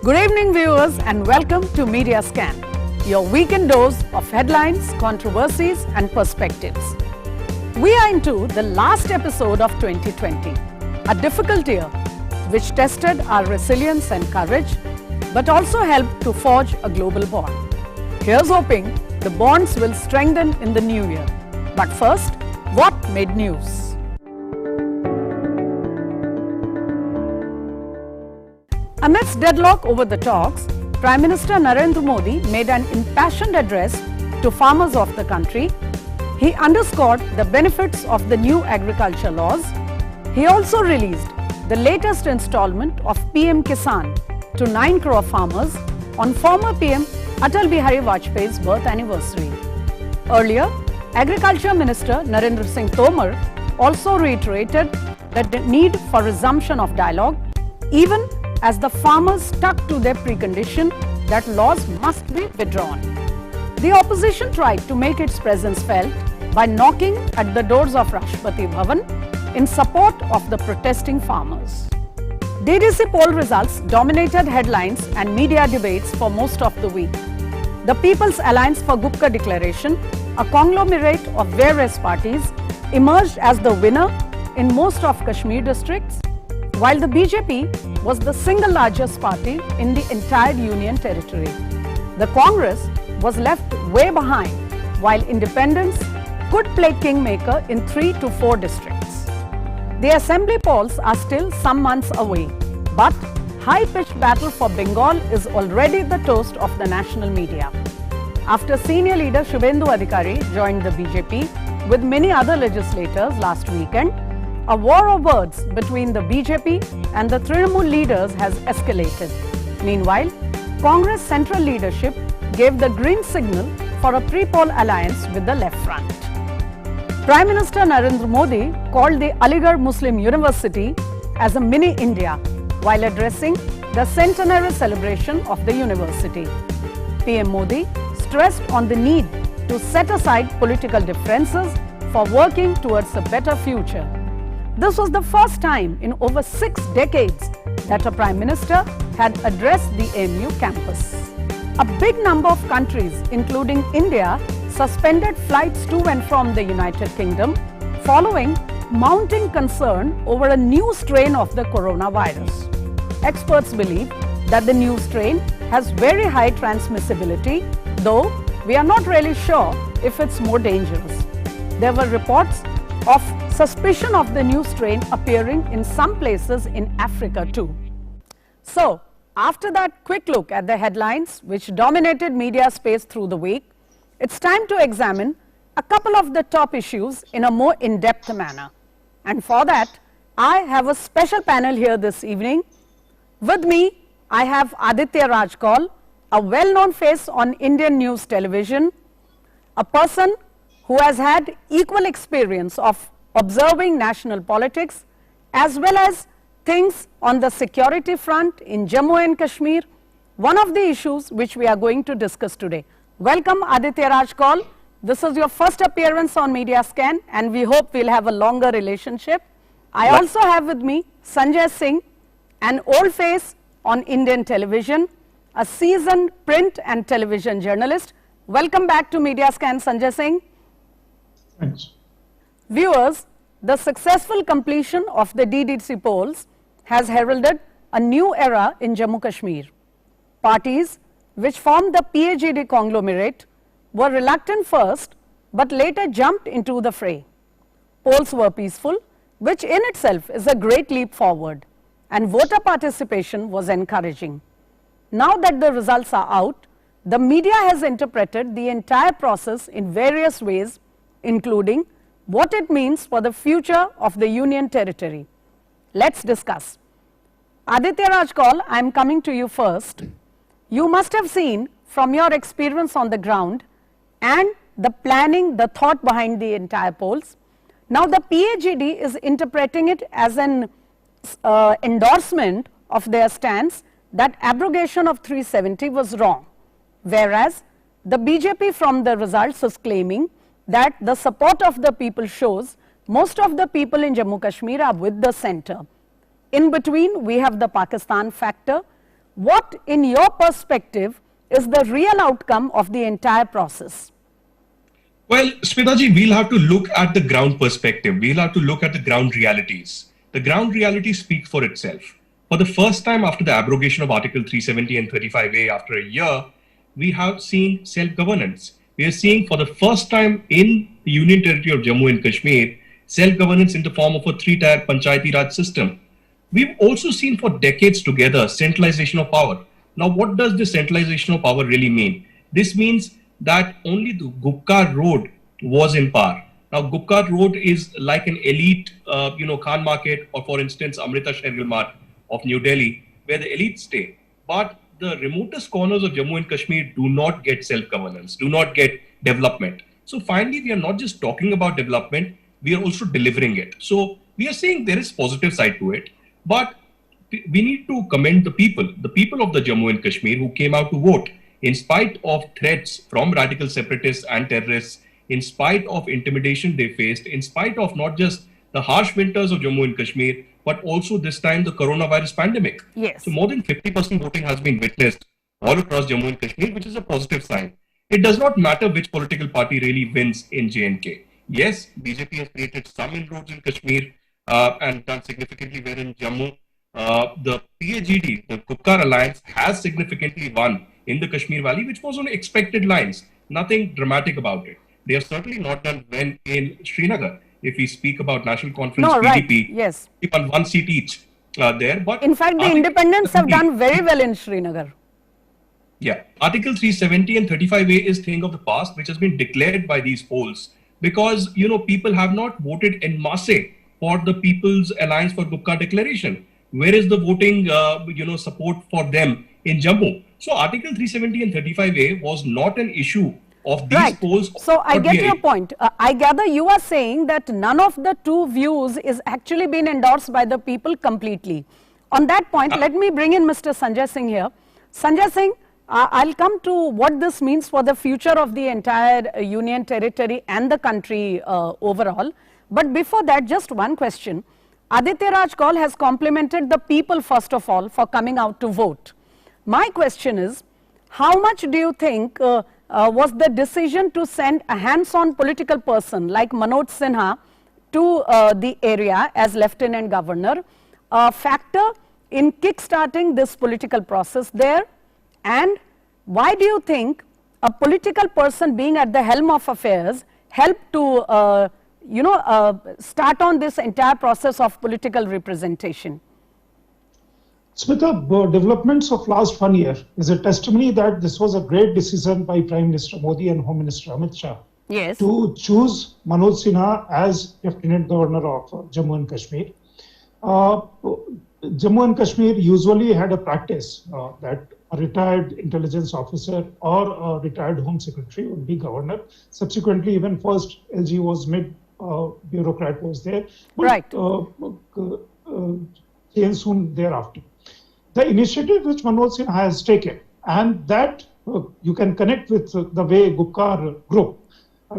Good evening viewers and welcome to Media Scan, your weekend dose of headlines, controversies and perspectives. We are into the last episode of 2020, a difficult year which tested our resilience and courage but also helped to forge a global bond. Here's hoping the bonds will strengthen in the new year. But first, what made news? Amidst deadlock over the talks, Prime Minister Narendra Modi made an impassioned address to farmers of the country. He underscored the benefits of the new agriculture laws. He also released the latest installment of PM Kisan to 9 crore farmers on former PM Atal Bihari Vajpayee's birth anniversary. Earlier, Agriculture Minister Narendra Singh Tomar also reiterated the need for resumption of dialogue, even as the farmers stuck to their precondition that laws must be withdrawn. The opposition tried to make its presence felt by knocking at the doors of Rashtrapati Bhavan in support of the protesting farmers. DDC poll results dominated headlines and media debates for most of the week. The People's Alliance for Gupta Declaration, a conglomerate of various parties, emerged as the winner in most of Kashmir districts, while the BJP was the single largest party in the entire Union Territory. The Congress was left way behind, while independents could play kingmaker in 3 to 4 districts. The assembly polls are still some months away, but high-pitched battle for Bengal is already the toast of the national media. After senior leader Shubhendu Adhikari joined the BJP with many other legislators last weekend, a war of words between the BJP and the Trinamool leaders has escalated. Meanwhile, Congress central leadership gave the green signal for a pre-poll alliance with the left front. Prime Minister Narendra Modi called the Aligarh Muslim University as a mini India while addressing the centenary celebration of the university. PM Modi stressed on the need to set aside political differences for working towards a better future. This was the first time in over 6 decades that a Prime Minister had addressed the AMU campus. A big number of countries, including India, suspended flights to and from the United Kingdom following mounting concern over a new strain of the coronavirus. Experts believe that the new strain has very high transmissibility, though we are not really sure if it's more dangerous. There were reports of suspicion of the new strain appearing in some places in Africa too. So, after that quick look at the headlines which dominated media space through the week, it's time to examine a couple of the top issues in a more in-depth manner. And for that, I have a special panel here this evening. With me, I have Aditya Rajkaul, a well-known face on Indian news television, a person who has had equal experience of observing national politics as well as things on the security front in Jammu and Kashmir, one of the issues which we are going to discuss today. Welcome Aditya Rajkaul. This is your first appearance on Media Scan and we hope we'll have a longer relationship. I also have with me Sanjay Singh, an old face on Indian television, a seasoned print and television journalist. Welcome back to Media Scan, Sanjay Singh. Thanks. Viewers, the successful completion of the DDC polls has heralded a new era in Jammu Kashmir. Parties which formed the PAGD conglomerate were reluctant first but later jumped into the fray. Polls were peaceful, which in itself is a great leap forward, and voter participation was encouraging. Now that the results are out, the media has interpreted the entire process in various ways, including what it means for the future of the Union Territory. Let's discuss. Aditya Rajkaul, I am coming to you first. You must have seen from your experience on the ground and the planning, the thought behind the entire polls. Now the PAGD is interpreting it as an endorsement of their stance that abrogation of 370 was wrong, whereas the BJP from the results is claiming that the support of the people shows most of the people in Jammu Kashmir are with the center. In between, we have the Pakistan factor, What, in your perspective, is the real outcome of the entire process? Well, Smitaji, we'll have to look at the ground perspective. We'll have to look at the ground realities. The ground realities speak for itself. For the first time after the abrogation of Article 370 and 35A after a year, we have seen self-governance. We are seeing for the first time in the Union Territory of Jammu and Kashmir, self-governance in the form of a three-tier Panchayati Raj system. We've also seen for decades together centralization of power. Now, what does this centralization of power really mean? This means that only the Gupkar Road was in power. Now, Gupkar Road is like an elite, Khan Market, or for instance, Amrita Shergill Mart of New Delhi, where the elites stay. But the remotest corners of Jammu and Kashmir do not get self-governance, do not get development. So finally, we are not just talking about development, we are also delivering it. So we are saying there is positive side to it, but we need to commend the people of the Jammu and Kashmir who came out to vote in spite of threats from radical separatists and terrorists, in spite of intimidation they faced, in spite of not just the harsh winters of Jammu and Kashmir, but also this time the coronavirus pandemic. Yes. So more than 50% voting has been witnessed all across Jammu and Kashmir, which is a positive sign. It does not matter which political party really wins in J&K. Yes, BJP has created some inroads in Kashmir and done significantly well in Jammu. The PAGD, the Gupkar Alliance, has significantly won in the Kashmir Valley, which was on expected lines. Nothing dramatic about it. They have certainly not done well in Srinagar. If we speak about National Conference PDP, yes, they won one seat each there. But in fact, the independents have done very well in Srinagar. Yeah, Article 370 and 35A is thing of the past, which has been declared by these polls because people have not voted en masse for the People's Alliance for Gupkar Declaration. Where is the voting, support for them in Jammu? So Article 370 and 35A was not an issue of these polls. So I get your point. I gather you are saying that none of the two views is actually been endorsed by the people completely. On that point, let me bring in Mr. Sanjay Singh here. Sanjay Singh, I'll come to what this means for the future of the entire union territory and the country overall. But before that, just one question. Aditya Raj Kaul has complimented the people first of all for coming out to vote. My question is, how much do you think was the decision to send a hands-on political person like Manoj Sinha to the area as Lieutenant Governor a factor in kick-starting this political process there? And why do you think a political person being at the helm of affairs helped to start on this entire process of political representation? Smita, developments of last 1 year is a testimony that this was a great decision by Prime Minister Modi and Home Minister Amit Shah to choose Manoj Sinha as Lieutenant Governor of Jammu and Kashmir. Jammu and Kashmir usually had a practice that a retired intelligence officer or a retired home secretary would be governor. Subsequently, even first LG was mid bureaucrat was there, but changed soon thereafter. The initiative which Manoj Sinha has taken, and that you can connect with the way Gupkar group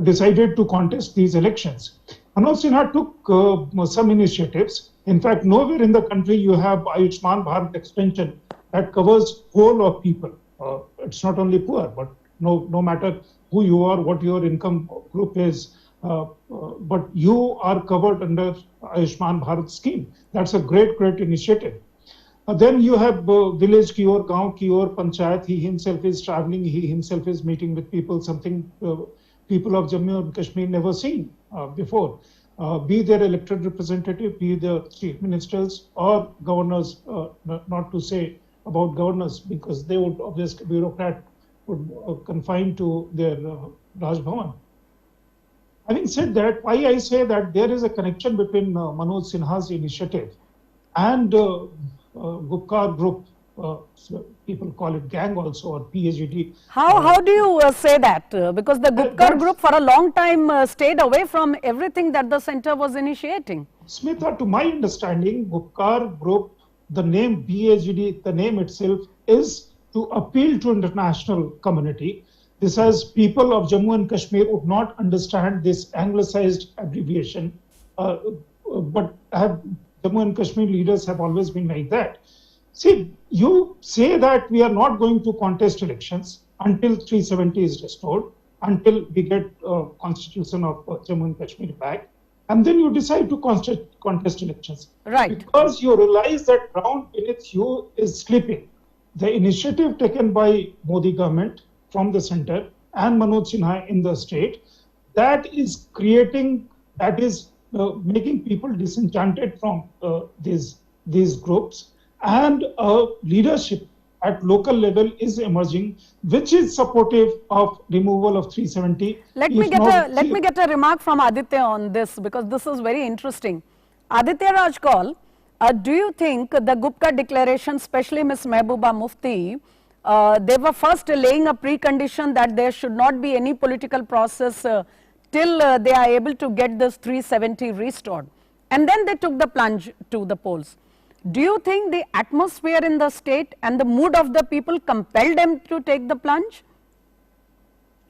decided to contest these elections. Manoj Sinha took some initiatives. In fact, nowhere in the country you have Ayushman Bharat extension that covers whole of people. It's not only poor, but no matter who you are, what your income group is, but you are covered under Ayushman Bharat scheme. That's a great initiative. Then you have village ki or, gaon ki or, panchayat. He himself is traveling. He himself is meeting with people. Something people of Jammu and Kashmir never seen before. Be their elected representative, be the chief ministers or governors. Not to say about governors because they would obviously bureaucrat would confine to their Raj Bhavan. Having said that, why I say that there is a connection between Manoj Sinha's initiative and Gupkar group, people call it gang also, or PAGD. How do you say that? Because the Gupkar group for a long time stayed away from everything that the center was initiating. Smita, to my understanding, Gupkar group, the name PAGD, the name itself is to appeal to international community. This as people of Jammu and Kashmir would not understand this anglicized abbreviation, but Jammu and Kashmir leaders have always been like that. See, you say that we are not going to contest elections until 370 is restored, until we get constitution of Jammu and Kashmir back, and then you decide to contest elections. Right. Because you realize that ground beneath you is slipping. The initiative taken by Modi government from the center and Manoj Sinha in the state, that is making people disenchanted from these groups, and leadership at local level is emerging, which is supportive of removal of 370. Let me get a remark from Aditya on this, because this is very interesting. Aditya Rajkol, do you think the Gupta declaration, especially Ms. Mehbooba Mufti, they were first laying a precondition that there should not be any political process till they are able to get this 370 restored, and then they took the plunge to the polls. Do you think the atmosphere in the state and the mood of the people compelled them to take the plunge?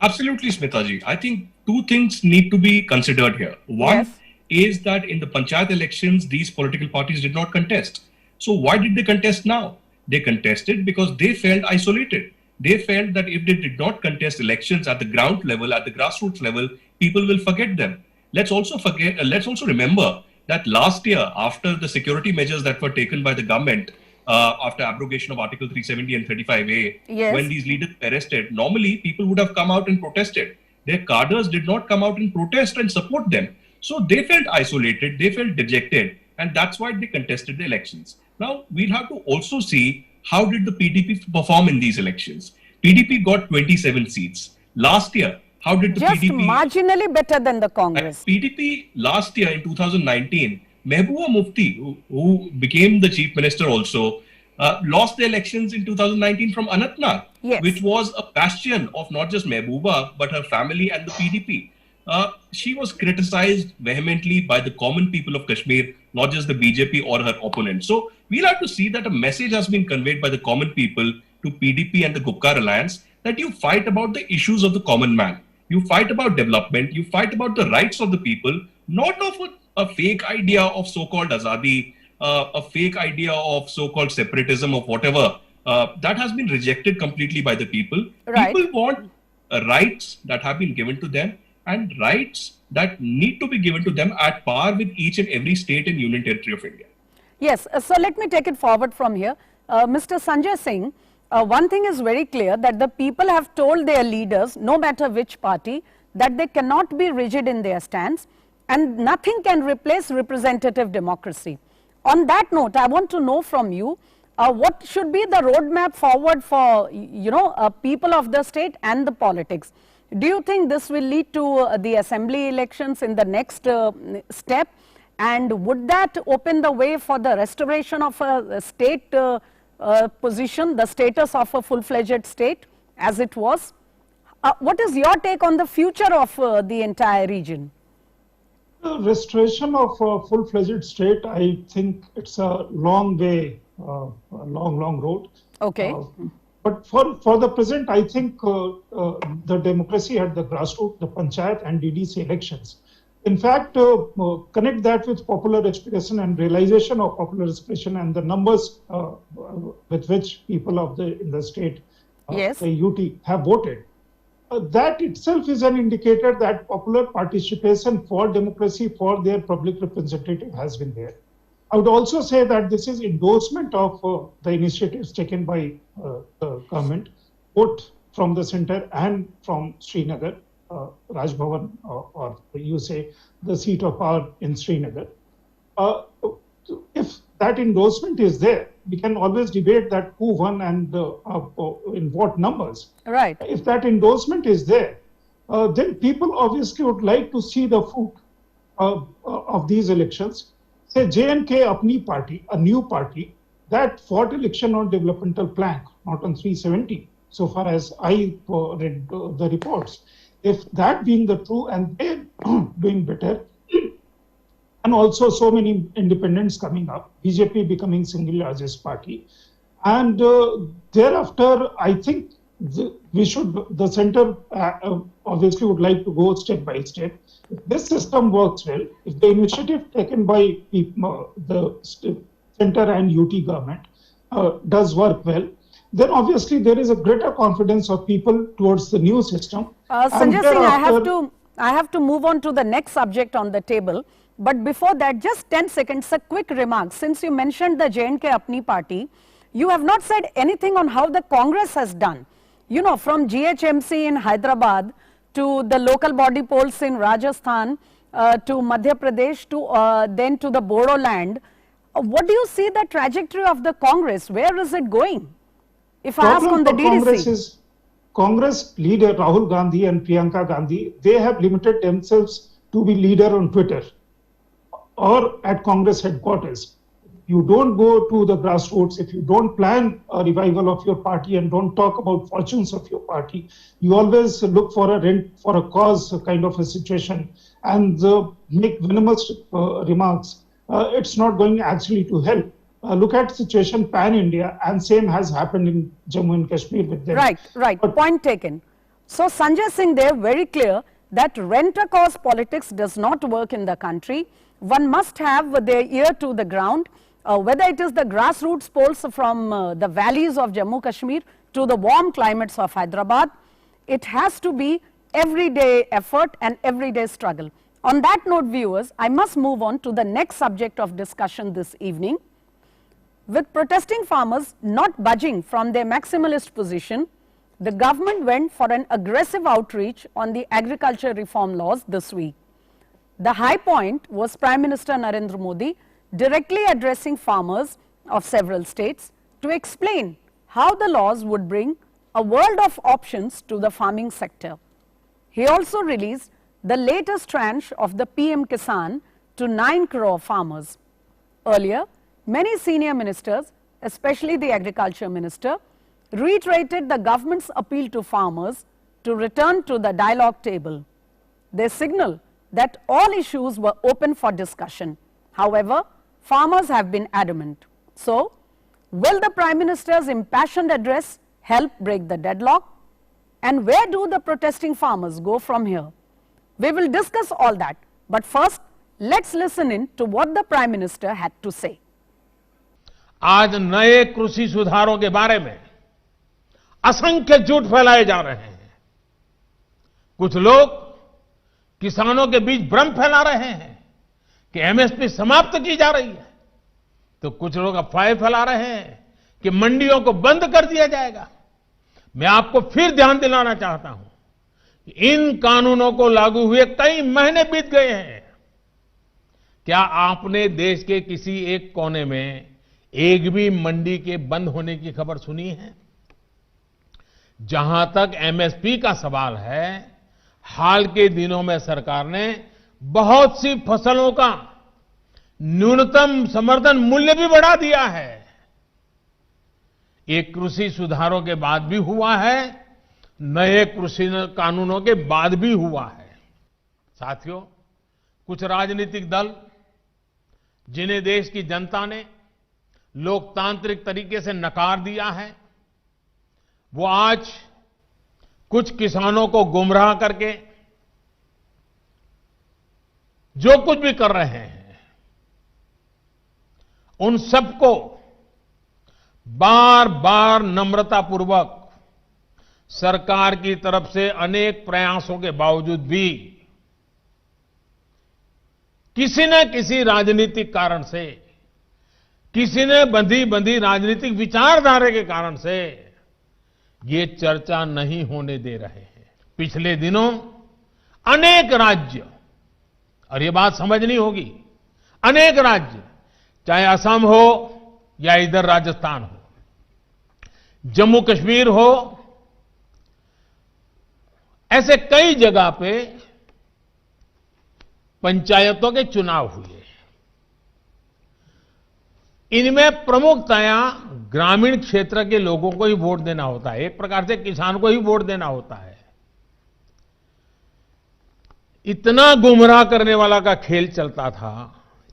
Absolutely, Smitaji. I think two things need to be considered here. One Yes. is that in the Panchayat elections, these political parties did not contest. So why did they contest now? They contested because they felt isolated. They felt that if they did not contest elections at the ground level, at the grassroots level, people will forget them. Let's also remember that last year, after the security measures that were taken by the government, after abrogation of Article 370 and 35A, Yes. when these leaders were arrested, normally people would have come out and protested. Their cadres did not come out and protest and support them. So they felt isolated, they felt dejected, and that's why they contested the elections. Now, we'll have to also see how did the PDP perform in these elections. PDP got 27 seats. Last year, how did the Just PDP... marginally better than the Congress. PDP last year in 2019, Mehbooba Mufti, who became the chief minister also, lost the elections in 2019 from Anantnag, Yes. which was a bastion of not just Mehbooba, but her family and the PDP. She was criticized vehemently by the common people of Kashmir, not just the BJP or her opponents. So we'll have to see that a message has been conveyed by the common people to PDP and the Gupkar alliance that you fight about the issues of the common man. You fight about development, you fight about the rights of the people, not of a fake idea of so-called Azadi, a fake idea of so-called separatism of whatever. That has been rejected completely by the people. Right. People want rights that have been given to them and rights that need to be given to them at par with each and every state and union territory of India. Yes, so let me take it forward from here. Mr. Sanjay Singh, one thing is very clear, that the people have told their leaders, no matter which party, that they cannot be rigid in their stance and nothing can replace representative democracy. On that note, I want to know from you, what should be the roadmap forward for, people of the state and the politics? Do you think this will lead to the assembly elections in the next step? And would that open the way for the restoration of a state position, the status of a full-fledged state as it was? What is your take on the future of the entire region? The restoration of a full-fledged state, I think it's a long way, a long road. Okay. But for the present, I think the democracy at the grassroots, the Panchayat and DDC elections, in fact, connect that with popular expression and realization of popular expression and the numbers with which people in the state, Yes. the UT, have voted. That itself is an indicator that popular participation for democracy, for their public representative, has been there. I would also say that this is endorsement of the initiatives taken by the government, both from the center and from Srinagar, Raj Bhavan, or you say the seat of power in Srinagar. If that endorsement is there, we can always debate that who won and in what numbers. Right. If that endorsement is there, then people obviously would like to see the fruit of these elections. Say JNK Apni party, a new party, that fought election on developmental plank, not on 370, so far as I read the reports. If that being the true and they're doing better, and also so many independents coming up, BJP becoming single largest party, and thereafter, I think the center obviously would like to go step by step. If this system works well, if the initiative taken by the center and UT government does work well, then obviously there is a greater confidence of people towards the new system. And Sanjay Singh, thereafter- I have to move on to the next subject on the table. But before that, just 10 seconds, a quick remark. Since you mentioned the J&K Apni Party, you have not said anything on how the Congress has done. You know, from GHMC in Hyderabad to the local body polls in Rajasthan to Madhya Pradesh to then to the Bodoland. What do you see the trajectory of the Congress? Where is it going? If I ask on the for DDC. Congress is Congress leader Rahul Gandhi and Priyanka Gandhi, they have limited themselves to be leader on Twitter or at Congress headquarters. You don't go to the grassroots, if you don't plan a revival of your party and don't talk about fortunes of your party, you always look for a rent for a cause kind of a situation and make venomous remarks. It's not going actually to help. Look at situation pan-India, and same has happened in Jammu and Kashmir with them. Right. Point taken. So Sanjay Singh there, very clear that rent-a-cause politics does not work in the country. One must have their ear to the ground, whether it is the grassroots polls from the valleys of Jammu Kashmir to the warm climates of Hyderabad. It has to be everyday effort and everyday struggle. On that note, viewers, I must move on to the next subject of discussion this evening. With protesting farmers not budging from their maximalist position, the government went for an aggressive outreach on the agriculture reform laws this week. The high point was Prime Minister Narendra Modi directly addressing farmers of several states to explain how the laws would bring a world of options to the farming sector. He also released the latest tranche of the PM Kisan to 9 crore farmers. Earlier, many senior ministers, especially the agriculture minister, reiterated the government's appeal to farmers to return to the dialogue table. They signaled that all issues were open for discussion. However, farmers have been adamant. So, will the Prime Minister's impassioned address help break the deadlock? And where do the protesting farmers go from here? We will discuss all that. But first, let's listen in to what the Prime Minister had to say. आज नए कृषि सुधारों के बारे में असंख्य झूठ फैलाए जा रहे हैं। कुछ लोग किसानों के बीच भ्रम फैला रहे हैं कि एमएसपी समाप्त की जा रही है, तो कुछ लोग अफवाहें फैला रहे हैं कि मंडियों को बंद कर दिया जाएगा। मैं आपको फिर ध्यान दिलाना चाहता हूं कि इन कानूनों को लागू हुए कई महीने बीत गए हैं। क्या आपने देश के किसी एक कोने में एक भी मंडी के बंद होने की खबर सुनी है? जहां तक एमएसपी का सवाल है, हाल के दिनों में सरकार ने बहुत सी फसलों का न्यूनतम समर्थन मूल्य भी बढ़ा दिया है। ये कृषि सुधारों के बाद भी हुआ है, नए कृषि कानूनों के बाद भी हुआ है। साथियों, कुछ राजनीतिक दल जिन्हें देश की जनता ने लोकतांत्रिक तरीके से नकार दिया है, वो आज कुछ किसानों को गुमराह करके जो कुछ भी कर रहे हैं, उन सबको बार बार नम्रतापूर्वक सरकार की तरफ से अनेक प्रयासों के बावजूद भी किसी न किसी राजनीतिक कारण से, किसी ने बंधी राजनीतिक विचारधारा के कारण से ये चर्चा नहीं होने दे रहे हैं। पिछले दिनों अनेक राज्य, और ये बात समझनी होगी, अनेक राज्य, चाहे असम हो या इधर राजस्थान हो, जम्मू कश्मीर हो, ऐसे कई जगह पे पंचायतों के चुनाव हुए। इनमें प्रमुखतया ग्रामीण क्षेत्र के लोगों को ही वोट देना होता है, एक प्रकार से किसान को ही वोट देना होता है। इतना गुमराह करने वाला का खेल चलता था,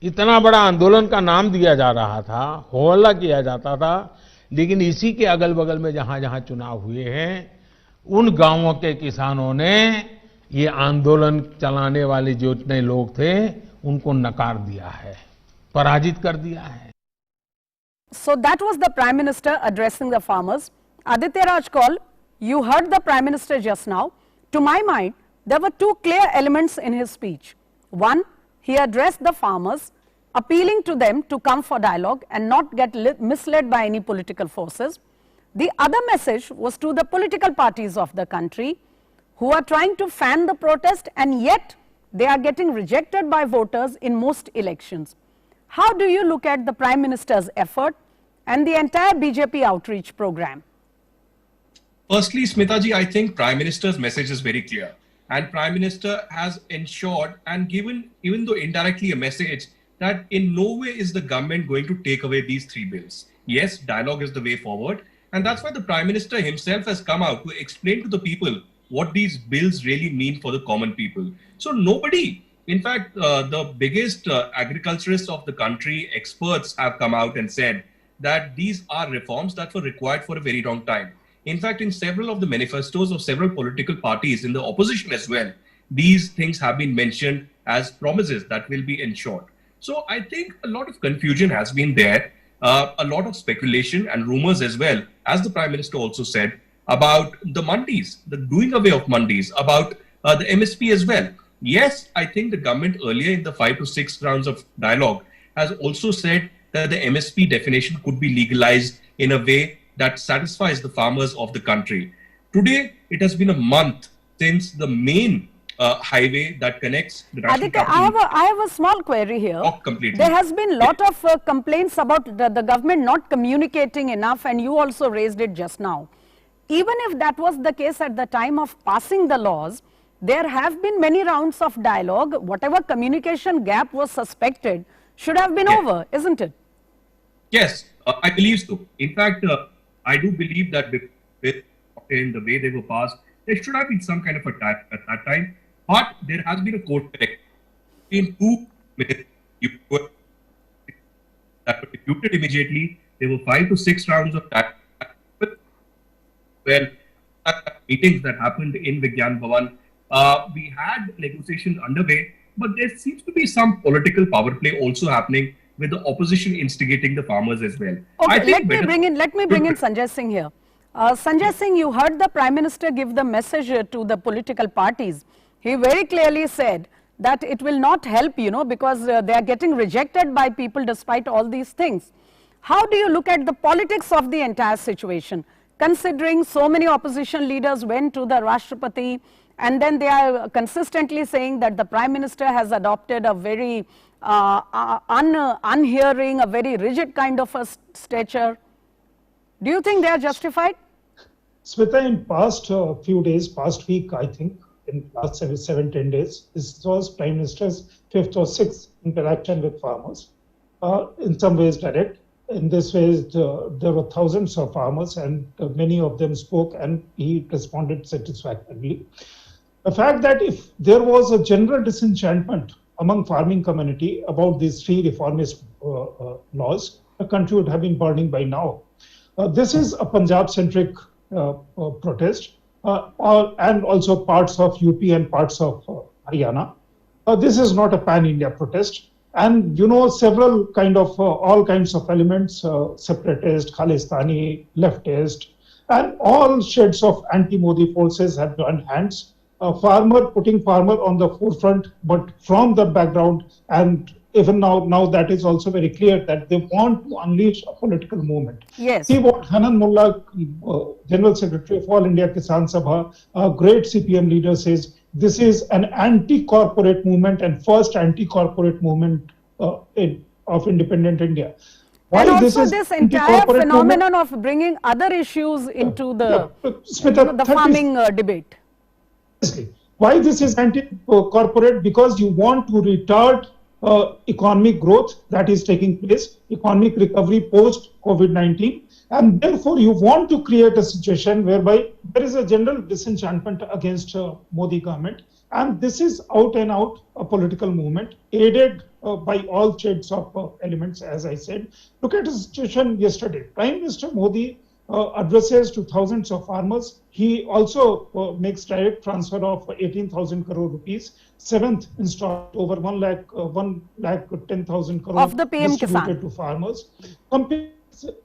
इतना बड़ा आंदोलन का नाम दिया जा रहा था, हो हल्ला किया जाता था, लेकिन इसी के अगल बगल में जहां जहां चुनाव हुए हैं, उन गांवों के किसानों ने ये आंदोलन चलाने वाले जो इतने लोग थे, उनको नकार दिया है, पराजित कर दिया है। So that was the Prime Minister addressing the farmers. Aditya Raj Kaul, you heard the Prime Minister just now. To my mind, there were two clear elements in his speech. One, he addressed the farmers, appealing to them to come for dialogue and not get misled by any political forces. The other message was to the political parties of the country who are trying to fan the protest, and yet they are getting rejected by voters in most elections. How do you look at the Prime Minister's effort and the entire BJP outreach program? Firstly, Smitaji, I think Prime Minister's message is very clear. And Prime Minister has ensured and given, even though indirectly, a message that in no way is the government going to take away these three bills. Yes, dialogue is the way forward. And that's why the Prime Minister himself has come out to explain to the people what these bills really mean for the common people. So nobody, in fact, the biggest agriculturists of the country, experts have come out and said that these are reforms that were required for a very long time. In fact, in several of the manifestos of several political parties in the opposition as well, these things have been mentioned as promises that will be ensured. So I think a lot of confusion has been there, a lot of speculation and rumors as well, as the Prime Minister also said, about the mandis, the doing away of mandis, about the MSP as well. Yes, I think the government earlier in the 5 to 6 rounds of dialogue has also said that the MSP definition could be legalized in a way that satisfies the farmers of the country. Today, it has been a month since the main highway that connects the national Aditya, capital. I have a small query here. Completely. There has been a lot of complaints about the government not communicating enough, and you also raised it just now. Even if that was the case at the time of passing the laws, there have been many rounds of dialogue. Whatever communication gap was suspected should have been over, isn't it? Yes, I believe so. In fact, I do believe that in the way they were passed, there should have been some kind of a time at that time. But there has been a course correction in 2 minutes that were deputed immediately. There were 5 to 6 rounds of that. Well, meetings that happened in Vigyan Bhavan. We had negotiations underway, but there seems to be some political power play also happening with the opposition instigating the farmers as well. Okay, let me bring in Sanjay Singh here. Sanjay Singh, you heard the Prime Minister give the message to the political parties. He very clearly said that it will not help, because they are getting rejected by people despite all these things. How do you look at the politics of the entire situation, considering so many opposition leaders went to the Rashtrapati, and then they are consistently saying that the Prime Minister has adopted a very unhearing, a very rigid kind of a stature? Do you think they are justified? Smita, in past few days, past week, I think, in last 7-10 days, this was Prime Minister's 5th or 6th interaction with farmers, in some ways direct. In this way, there were thousands of farmers, and many of them spoke, and he responded satisfactorily. The fact that if there was a general disenchantment among farming community about these 3 reformist laws, the country would have been burning by now. This is a Punjab-centric protest, and also parts of UP and parts of Haryana. This is not a pan-India protest. And several all kinds of elements, separatist, Khalistani, leftist, and all shades of anti-Modi forces have joined hands. Putting farmer on the forefront, but from the background, and even now that is also very clear that they want to unleash a political movement. Yes. See what Hanan Mullah, General Secretary of All India Kisan Sabha, a great CPM leader, says. This is an anti-corporate movement and first anti-corporate movement of independent India. Why and also this entire phenomenon of bringing other issues into the, the farming debate. Why this is anti-corporate? Because you want to retard economic growth that is taking place, economic recovery post-COVID-19, and therefore you want to create a situation whereby there is a general disenchantment against Modi government, and this is out and out a political movement aided by all shades of elements, as I said. Look at the situation yesterday. Prime Minister Modi addresses to thousands of farmers. He also makes direct transfer of 18,000 crore rupees, seventh installment over 1,10,000 crore of the PM distributed Kisan to farmers. Compared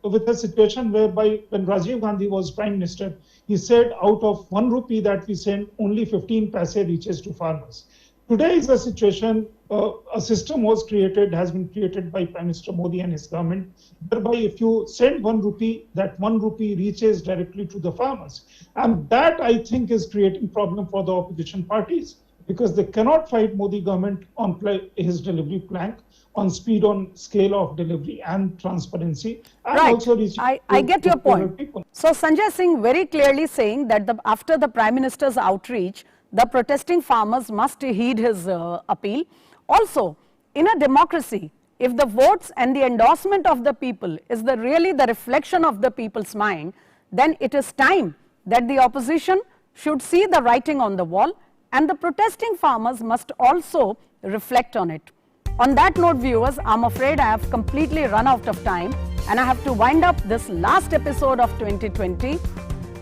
with a situation whereby when Rajiv Gandhi was Prime Minister, he said out of 1 rupee that we send, only 15 paise reaches to farmers. Today is a situation, a system has been created by Prime Minister Modi and his government, whereby if you send 1 rupee, that 1 rupee reaches directly to the farmers. And that, I think, is creating problem for the opposition parties, because they cannot fight Modi government on his delivery plank, on speed, on scale of delivery and transparency, and Right. also reaching I get your poorer point. people. So Sanjay Singh very clearly saying that after the Prime Minister's outreach, the protesting farmers must heed his appeal. Also, in a democracy, if the votes and the endorsement of the people is really the reflection of the people's mind, then it is time that the opposition should see the writing on the wall, and the protesting farmers must also reflect on it. On that note, viewers, I'm afraid I have completely run out of time, and I have to wind up this last episode of 2020.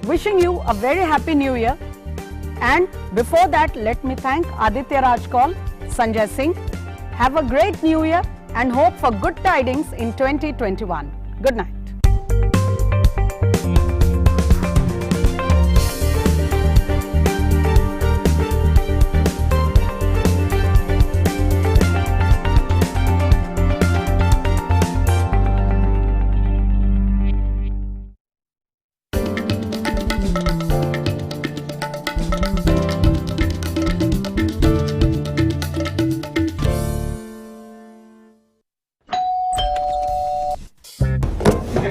Wishing you a very happy new year. And before that, let me thank Aditya Rajkol, Sanjay Singh. Have a great new year and hope for good tidings in 2021. Good night.